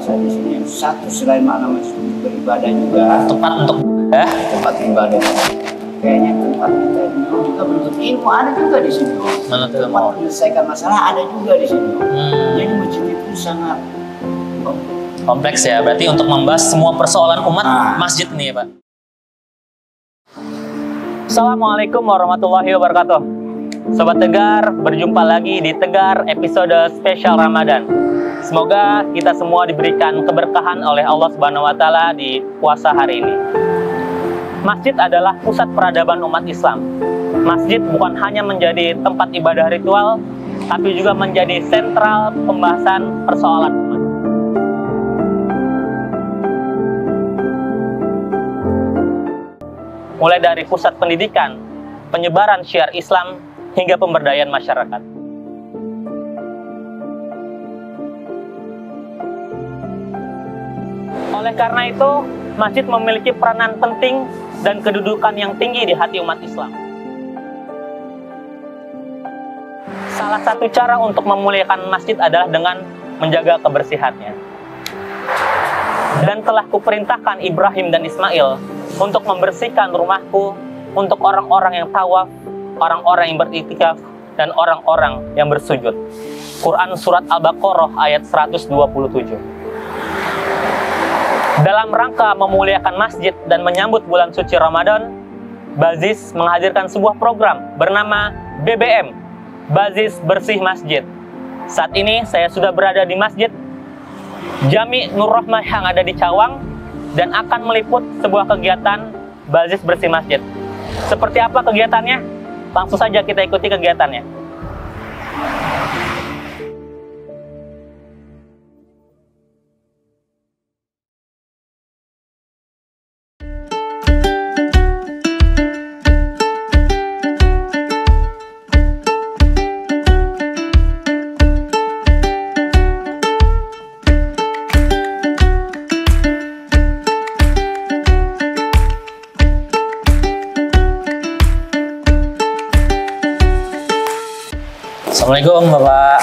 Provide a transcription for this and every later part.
merasa di sini satu selain makna masjid beribadah juga, tempat untuk tempat ibadah. Kayaknya tempat kita dulu juga menuntut ilmu ada juga di sini. Tempat menyelesaikan masalah ada juga di sini. Jadi masjid itu sangat kompleks ya. Berarti untuk membahas semua persoalan umat masjid ini ya Pak. Assalamualaikum warahmatullahi wabarakatuh. Sobat Tegar, berjumpa lagi di Tegar episode spesial Ramadan. Semoga kita semua diberikan keberkahan oleh Allah Subhanahu wa Ta'ala di puasa hari ini. Masjid adalah pusat peradaban umat Islam. Masjid bukan hanya menjadi tempat ibadah ritual, tapi juga menjadi sentral pembahasan persoalan umat. Mulai dari pusat pendidikan, penyebaran syiar Islam, hingga pemberdayaan masyarakat. Oleh karena itu, masjid memiliki peranan penting dan kedudukan yang tinggi di hati umat Islam. Salah satu cara untuk memuliakan masjid adalah dengan menjaga kebersihannya. Dan telah kuperintahkan Ibrahim dan Ismail untuk membersihkan rumahku untuk orang-orang yang tawaf, orang-orang yang beriktikaf, dan orang-orang yang bersujud. Quran Surat Al-Baqarah ayat 127. Dalam rangka memuliakan masjid dan menyambut bulan suci Ramadan, Bazis menghadirkan sebuah program bernama BBM, Bazis Bersih Masjid. Saat ini saya sudah berada di Masjid Jami Nur Rahmah yang ada di Cawang dan akan meliput sebuah kegiatan Bazis Bersih Masjid. Seperti apa kegiatannya? Langsung saja kita ikuti kegiatannya. Assalamualaikum Bapak.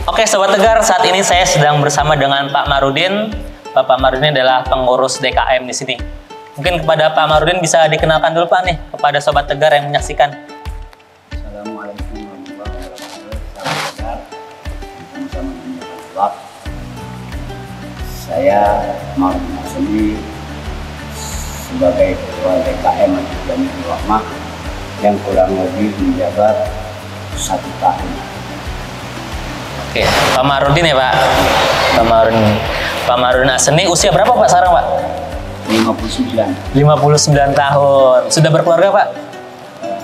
Oke Sobat Tegar, saat ini saya sedang bersama dengan Pak Marudin. Bapak Marudin adalah pengurus DKM di sini. Mungkin kepada Pak Marudin bisa dikenalkan dulu Pak nih kepada Sobat Tegar yang menyaksikan. Assalamualaikum warahmatullahi wabarakatuh. Saya Marudin Asmi sebagai ketua DKM Jami Nur Rahmah yang kurang lebih menjabat 1 tahun. Oke, Pak Marudin ya Pak. Pak Marudin Asni usia berapa Pak sekarang Pak? 59. 59 tahun. Sudah berkeluarga Pak?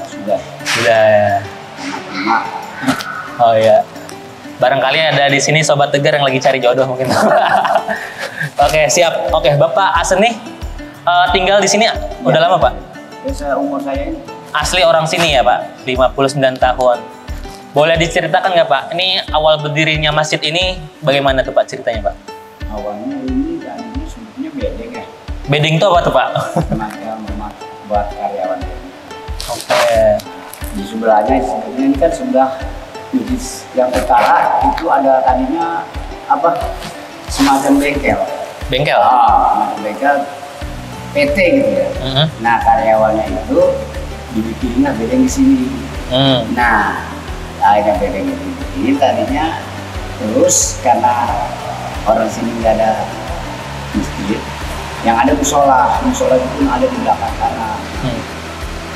Sudah. Sudah ya. Anak. Oh iya. Barangkali ada di sini Sobat Tegar yang lagi cari jodoh mungkin. Oke, siap. Oke, Bapak Asni tinggal di sini udah lama Pak? Ya, umur saya ini. Asli orang sini ya Pak, 59 tahun. Boleh diceritakan nggak Pak, ini awal berdirinya masjid ini bagaimana tuh Pak ceritanya Pak? Awalnya ini dan ini sebetulnya bedeng ya. Bedeng itu apa tuh Pak? Semacam rumah buat karyawan. Oke. Di sebelahnya sebetulnya ini kan sebelah yang utara itu ada tadinya apa? Semacam bengkel. Bengkel? Semacam bengkel PT gitu ya. Nah karyawannya itu dibikinlah bedeng di sini. Nah, akhirnya bedeng itu dibikin tadinya. Terus karena orang sini nggak ada masjid, yang ada musola itu pun ada di belakang sana.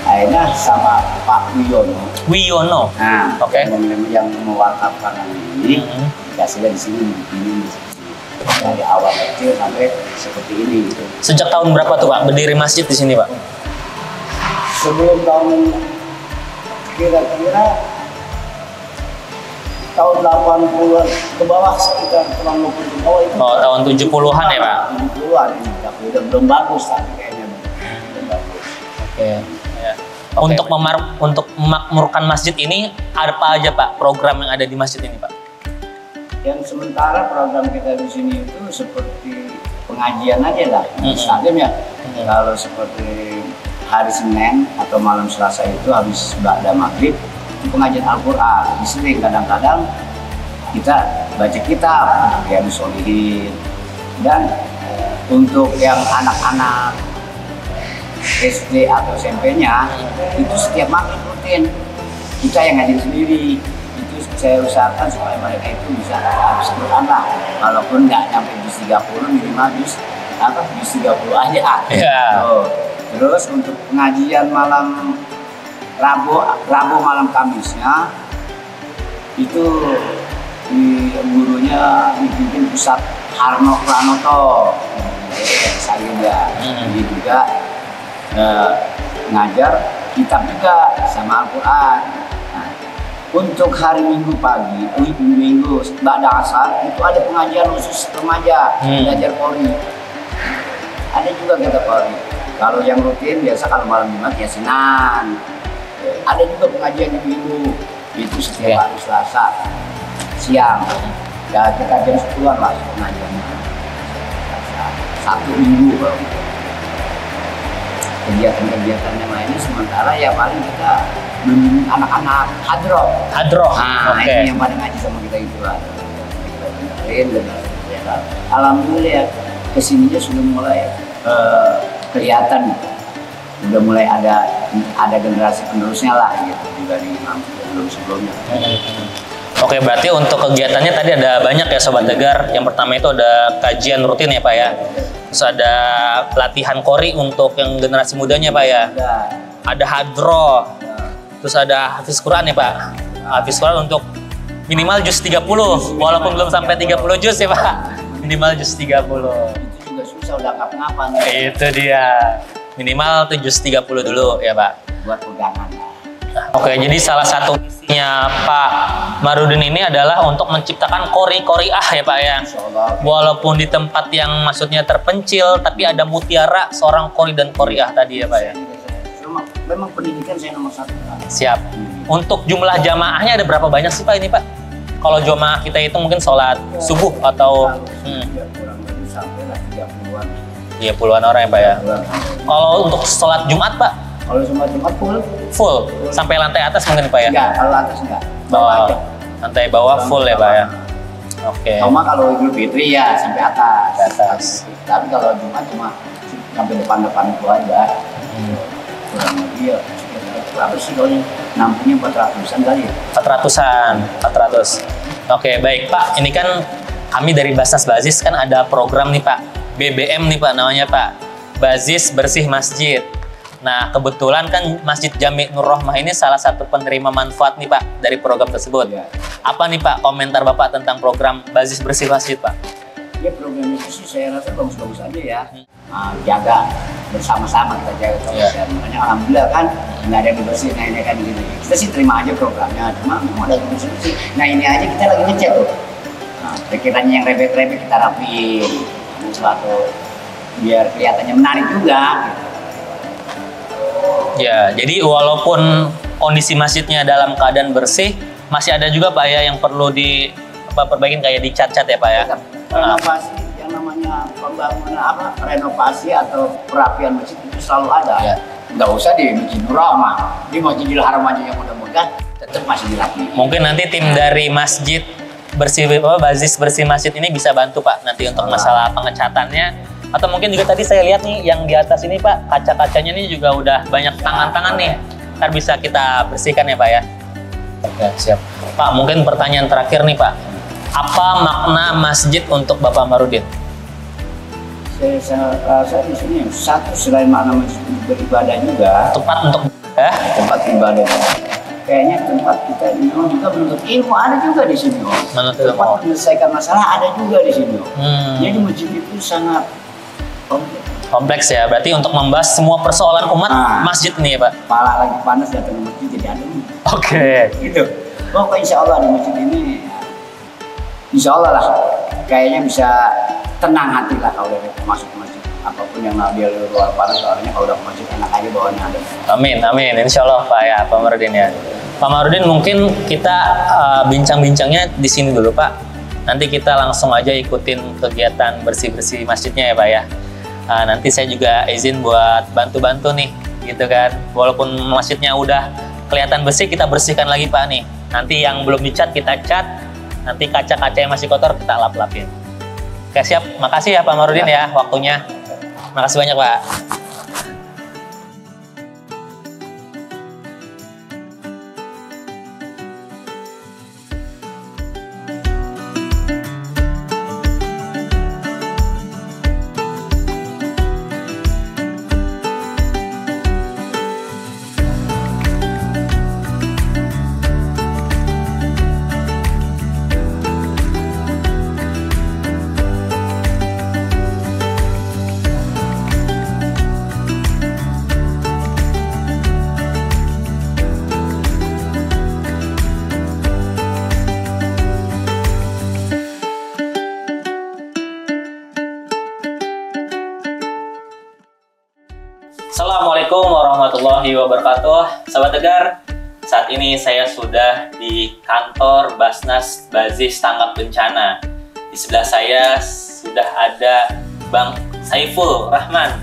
Akhirnya sama Pak Wiono. Nah, yang mewakafkan ini, dikasihlah di sini dibikin dari awal kecil sampai seperti ini. Gitu. Sejak tahun berapa tuh Pak berdiri masjid di sini Pak? Sebelum tahun kira-kira tahun 80-an ke bawah sekitar tahun 20 ke bawah itu. Oh, tahun 70-an ya Pak? 70-an ini, tapi udah belum bagus tapi kayaknya belum bagus. Oke. Ya. Untuk memakmurkan masjid ini apa aja Pak program yang ada di masjid ini Pak? Yang sementara program kita di sini itu seperti pengajian aja lah, stadium ya. Kalau seperti hari Senin atau malam Selasa itu habis ba'da maghrib pengajian Al-Quran. Di sini kadang-kadang kita baca kitab yang Sholihin. Dan untuk yang anak-anak SD atau SMP-nya itu setiap maghrib rutin kita yang ngajar sendiri. Itu saya usahakan supaya mereka itu bisa habis Quran lah, walaupun nggak nyampe juz 30, minimal juz 30 aja. Terus untuk pengajian malam Rabu malam Kamisnya itu gurunya dipimpin Ustadz Harno Pranoto, saya juga. Dia juga ngajar kitab juga sama Al-Quran. Nah, untuk hari Minggu pagi, Minggu ba'da asar itu ada pengajian khusus remaja, belajar Qori. Ada juga kita Qori. Kalau yang rutin biasa kalau malam Jumat Yasinan. Ada juga pengajian di Minggu, itu setiap hari Selasa siang. Ya kita jam 10-an lah pengajiannya. Satu minggu baru. Kegiatan-kegiatannya lainnya sementara ya paling kita membimbing anak-anak hadroh. Nah, itu yang pada ngaji sama kita itu lah. Kita dengerin dan alhamdulillah kesininya sudah mulai kelihatan, udah mulai ada generasi penerusnya lah gitu dibanding sebelumnya. Oke, berarti untuk kegiatannya tadi ada banyak ya Sobat Tegar. Yang pertama itu ada kajian rutin ya Pak ya. Terus ada pelatihan Qori untuk yang generasi mudanya Pak ya. Ada hadroh. Terus ada hafiz Quran ya Pak. Hafiz Quran untuk minimal juz 30, walaupun belum sampai 30 juz ya Pak. Minimal juz 30. Itu juga susah udah ngapa-ngapan. Itu dia. Minimal tuh juz 30 dulu ya Pak. Buat pegangan. Oke, jadi salah satu misinya Pak Marudin ini adalah untuk menciptakan Qori-Qoriah ya Pak ya. Walaupun di tempat yang maksudnya terpencil, tapi ada mutiara seorang Qori dan Qoriah tadi ya Pak ya. Memang pendidikan saya nomor 1 Pak. Siap. Untuk jumlah jamaahnya ada berapa banyak sih Pak ini Pak? Kalau jamaah kita itu mungkin sholat subuh atau kurang lebih sampai 30-an. 30-an orang ya Pak ya. Kalau untuk sholat Jumat Pak? Kalau sholat Jumat full sampai lantai atas mungkin Pak ya? Enggak, kalau atas enggak. Bawah aja. Lantai bawah full ya Pak ya? Oke. Sama kalau Idul Fitri ya sampai atas. Tapi kalau Jumat cuma sampai depan-depan itu aja. Kurang lebih ya berapa sih kalau nampungnya 400-an kali ya? 400. Oke, baik Pak. Ini kan kami dari Basnas Bazis kan ada program nih Pak. BBM nih Pak namanya Pak. Bazis Bersih Masjid. Nah, kebetulan kan Masjid Jami Nur Rohmah ini salah satu penerima manfaat nih Pak dari program tersebut. Ya. Apa nih Pak komentar Bapak tentang program Bazis Bersih Masjid Pak? Ya, program itu sih saya rasa bagus-bagus aja ya. Jaga bersama-sama, kita jaga kebersihan. Makanya alhamdulillah kan nggak ada yang dibersih, nah ini kan gini. Kita sih terima aja programnya, cuma memang ada bersih-bersih. Nah ini aja kita lagi ngecek tuh. Nah, pikirannya yang rebek-rebek kita rapiin. Suatu biar kelihatannya menarik juga. Ya, jadi walaupun kondisi masjidnya dalam keadaan bersih, masih ada juga Pak ya yang perlu diperbaikin kayak dicat-cat ya Pak ya. Renovasi yang namanya pembangunan renovasi atau perapian masjid itu selalu ada. Ya. Nggak usah di Masjid Nur Rohmah, di Masjidil Haram aja yang udah megah tetap masih dirapiin. Mungkin nanti tim dari Masjid Bazis Bersih Masjid ini bisa bantu Pak nanti untuk masalah pengecatannya. Atau mungkin juga tadi saya lihat nih yang di atas ini Pak, kaca-kacanya ini juga udah banyak tangan-tangan nih. Ntar bisa kita bersihkan ya Pak ya. Oke, siap. Pak, mungkin pertanyaan terakhir nih Pak. Apa makna masjid untuk Bapak Marudin? Saya rasa di sini satu selain makna masjid beribadah juga. Tempat untuk tempat ibadah. Kayaknya tempat kita memang juga menuntut ilmu ada juga di sini. Tempat menyelesaikan masalah ada juga di sini. Jadi masjid itu sangat kompleks ya, berarti untuk membahas semua persoalan umat masjid nih ya Pak. Pala lagi panas datang ke masjid jadi adem. Oke. Gitu. Pokoknya insya Allah di masjid ini, insya Allah lah, kayaknya bisa tenang hati lah kalau udah masuk ke masjid. Apapun yang dia luar panas soalnya kalau udah ke masjid enak aja bawaannya adem. Amin, amin. Insya Allah Pak ya, Pak Marudin ya. Pak Marudin mungkin kita bincang-bincangnya di sini dulu Pak. Nanti kita langsung aja ikutin kegiatan bersih-bersih masjidnya ya Pak ya. Nanti saya juga izin buat bantu-bantu nih, gitu kan. Walaupun masjidnya udah kelihatan bersih, kita bersihkan lagi Pak nih. Nanti yang belum dicat kita cat, Nanti kaca-kaca yang masih kotor kita lap-lapin. Oke, siap. Makasih ya Pak Marudin ya waktunya. Makasih banyak Pak. Assalamualaikum warahmatullahi wabarakatuh. Sahabat Tegar, saat ini saya sudah di kantor Basnas Bazis Tanggap Bencana. Di sebelah saya sudah ada Bang Saiful Rahman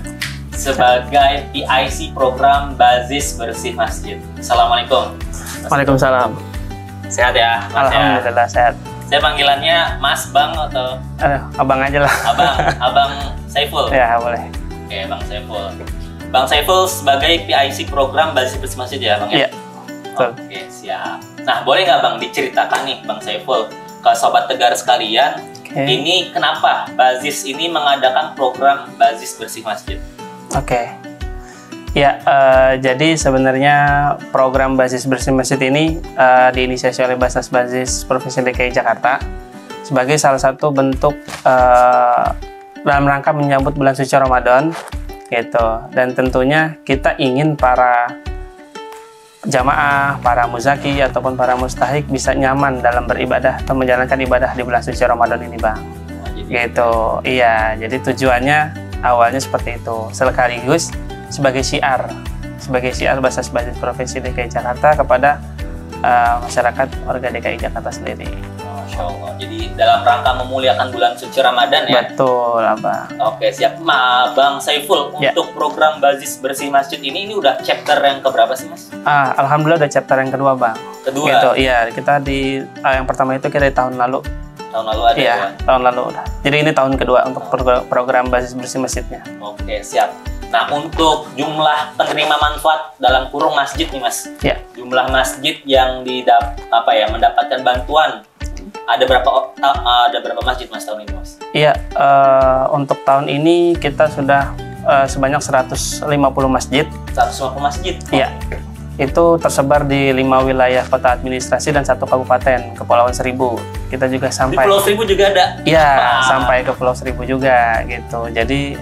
sebagai PIC program Bazis Bersih Masjid. Assalamualaikum. Waalaikumsalam. Sehat ya? Mas? Alhamdulillah sehat. Saya panggilannya Mas, Bang atau? Abang aja lah. Abang Saiful. Ya boleh. Oke, Bang Saiful. Bang Saiful sebagai PIC program Bazis Bersih Masjid ya Bang ya? Iya, betul. Oke, siap. Nah, boleh nggak Bang diceritakan nih Bang Saiful ke Sobat Tegar sekalian, ini kenapa Bazis ini mengadakan program Bazis Bersih Masjid? Oke. Ya, jadi sebenarnya program Bazis Bersih Masjid ini diinisiasi oleh Basnas Bazis Provinsi DKI Jakarta sebagai salah satu bentuk dalam rangka menyambut bulan suci Ramadan gitu. Dan tentunya kita ingin para jamaah, para muzaki ataupun para mustahik bisa nyaman dalam beribadah atau menjalankan ibadah di bulan suci Ramadan ini, Bang. Gitu. Iya, jadi tujuannya awalnya seperti itu. Sekaligus sebagai syiar Basnas Bazis Provinsi DKI Jakarta kepada masyarakat warga DKI Jakarta sendiri. Masya Allah. Jadi dalam rangka memuliakan bulan suci Ramadan ya? Betul, Abang. Oke, siap. Bang Saiful, untuk program Bazis Bersih Masjid ini udah chapter yang keberapa sih, Mas? Alhamdulillah udah chapter yang kedua, Bang. Kedua? Gitu, iya. Kita di yang pertama itu kita di tahun lalu. Tahun lalu ada ya? Tahun lalu udah. Jadi ini tahun kedua untuk program Bazis Bersih Masjidnya. Oke, siap. Nah, untuk jumlah penerima manfaat dalam kurung masjid nih, Mas. Ya. Jumlah masjid yang mendapatkan bantuan ada berapa masjid Mas tahun ini, Mas? Iya, untuk tahun ini kita sudah sebanyak 150 masjid. 150 masjid? Iya. Itu tersebar di 5 wilayah kota administrasi dan 1 kabupaten, Kepulauan Seribu. Kita juga sampai di Pulau Seribu juga ada? Iya, sampai ke Pulau Seribu juga gitu. Jadi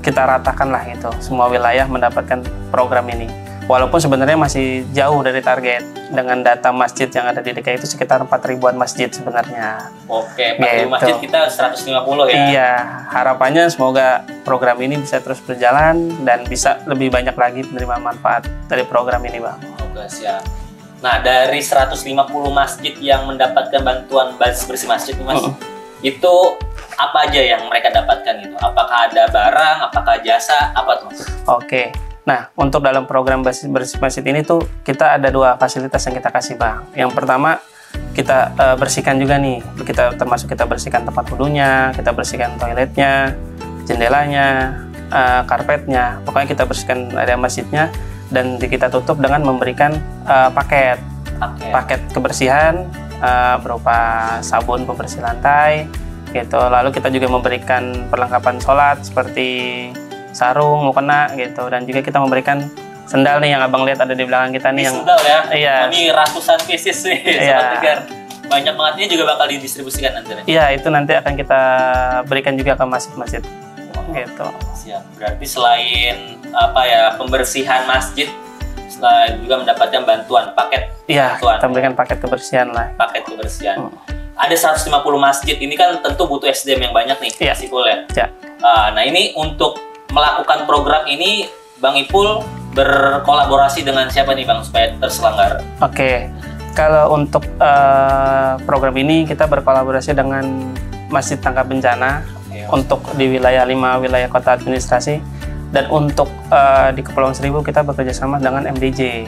kita ratakan lah gitu, semua wilayah mendapatkan program ini. Walaupun sebenarnya masih jauh dari target. Dengan data masjid yang ada di DKI itu sekitar 4.000-an masjid sebenarnya. Oke, 4.000 masjid kita 150 ya? Iya, harapannya semoga program ini bisa terus berjalan dan bisa lebih banyak lagi penerima manfaat dari program ini, Bang. Oke, siap. Nah, dari 150 masjid yang mendapatkan bantuan Bazis Bersih Masjid, Mas, itu apa aja yang mereka dapatkan itu? Apakah ada barang, apakah jasa, apa tuh, Mas? Oke. Nah, untuk dalam program Bazis Bersih Masjid ini tuh kita ada 2 fasilitas yang kita kasih, Bang. Yang pertama, kita bersihkan juga nih. Termasuk kita bersihkan tempat wudunya, kita bersihkan toiletnya, jendelanya, karpetnya. Pokoknya kita bersihkan area masjidnya dan kita tutup dengan memberikan paket kebersihan berupa sabun pembersih lantai gitu. Lalu kita juga memberikan perlengkapan sholat seperti sarung, mukena gitu, dan juga kita memberikan sendal nih yang Abang lihat ada di belakang kita nih. Sendal ya? Iya. Ini ratusan pieces nih, Sobat Tegar. Banyak banget, ini juga bakal didistribusikan nanti. Iya, itu nanti akan kita berikan juga ke masjid-masjid. Gitu. Siap. Berarti selain pembersihan masjid, juga mendapatkan bantuan paket. Iya, kita berikan paket kebersihan lah. Paket kebersihan. Ada 150 masjid, ini kan tentu butuh SDM yang banyak nih, Mas Ipul ya. Iya. Nah, ini untuk melakukan program ini, Bang Ipul berkolaborasi dengan siapa nih, Bang, supaya terselenggara? Oke, kalau untuk program ini kita berkolaborasi dengan Masjid Tanggap Bencana untuk di wilayah 5 wilayah kota administrasi, dan untuk di Kepulauan Seribu kita bekerja sama dengan MDJ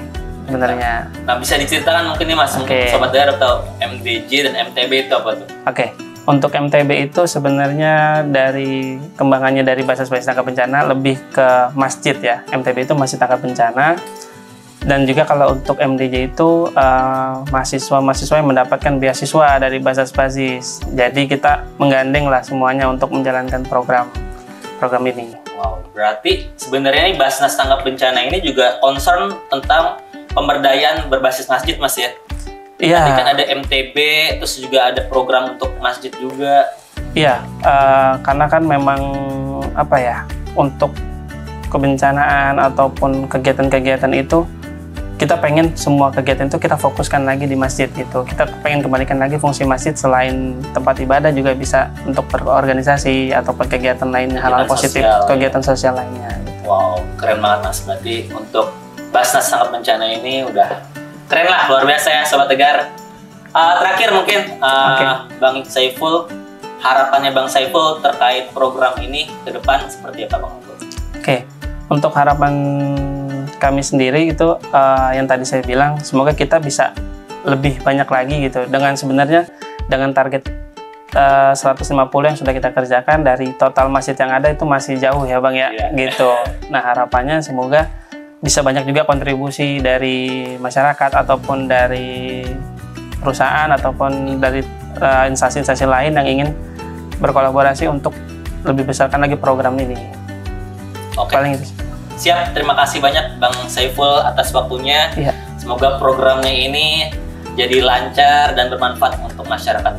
sebenarnya. Nah, bisa diceritakan mungkin nih Mas, Sobat Tegar atau MDJ dan MTB itu apa tuh? Oke. Untuk MTB itu sebenarnya dari kembangannya dari basis-basis tangkap bencana lebih ke masjid ya. MTB itu masjid tangkap bencana. Dan juga kalau untuk MDJ itu mahasiswa-mahasiswa yang mendapatkan beasiswa dari basis-basis. Jadi kita menggandeng lah semuanya untuk menjalankan program ini. Wow, berarti sebenarnya Basnas Tanggap Bencana ini juga concern tentang pemberdayaan berbasis masjid, Mas ya? Iya. Tadi kan ada MTB, terus juga ada program untuk masjid juga. Iya, karena kan memang apa ya, untuk kebencanaan ataupun kegiatan-kegiatan itu kita pengen semua kegiatan itu kita fokuskan lagi di masjid itu. Kita pengen kembalikan lagi fungsi masjid selain tempat ibadah juga bisa untuk berorganisasi ataupun kegiatan lainnya, hal-hal positif, kegiatan sosial lainnya. Gitu. Wow, keren banget Mas. Berarti untuk Basnas Tanggap Bencana ini udah keren lah, luar biasa ya Sobat Tegar. Terakhir mungkin Bang Saiful, harapannya Bang Saiful terkait program ini ke depan seperti apa Bang? Oke, untuk harapan kami sendiri itu yang tadi saya bilang, semoga kita bisa lebih banyak lagi gitu. Dengan sebenarnya dengan target 150 yang sudah kita kerjakan dari total masjid yang ada itu masih jauh ya Bang ya, gitu. Nah harapannya semoga bisa banyak juga kontribusi dari masyarakat ataupun dari perusahaan ataupun dari instansi-instansi lain yang ingin berkolaborasi untuk lebih besarkan lagi program ini. Oke. Paling itu. Siap, terima kasih banyak Bang Saiful atas waktunya. Iya. Semoga programnya ini jadi lancar dan bermanfaat untuk masyarakat.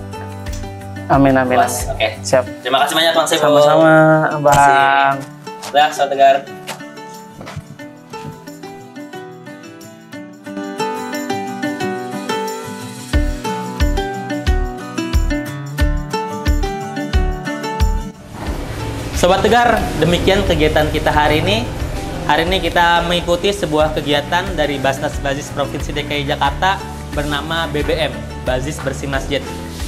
Amin, amin. Oke. Siap. Terima kasih banyak Bang Saiful. Sama-sama, Bang. Dah, Sobat Tegar. Sobat Tegar, demikian kegiatan kita hari ini. Hari ini kita mengikuti sebuah kegiatan dari Basnas Basis Provinsi DKI Jakarta bernama BBM, Basis Bersih Masjid,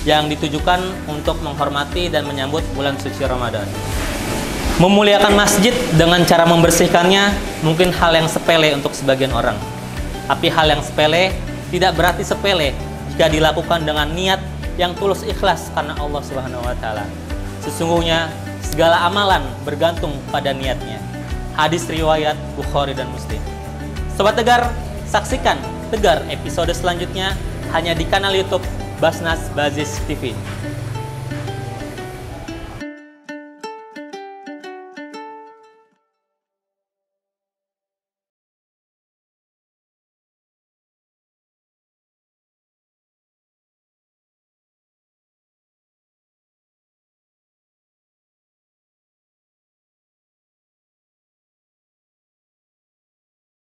yang ditujukan untuk menghormati dan menyambut bulan suci Ramadan. Memuliakan masjid dengan cara membersihkannya mungkin hal yang sepele untuk sebagian orang. Tapi hal yang sepele tidak berarti sepele jika dilakukan dengan niat yang tulus ikhlas karena Allah Subhanahu wa Ta'ala. Sesungguhnya segala amalan bergantung pada niatnya. Hadis riwayat Bukhari dan Muslim. Sobat Tegar, saksikan Tegar episode selanjutnya hanya di kanal YouTube Basnas Basis TV.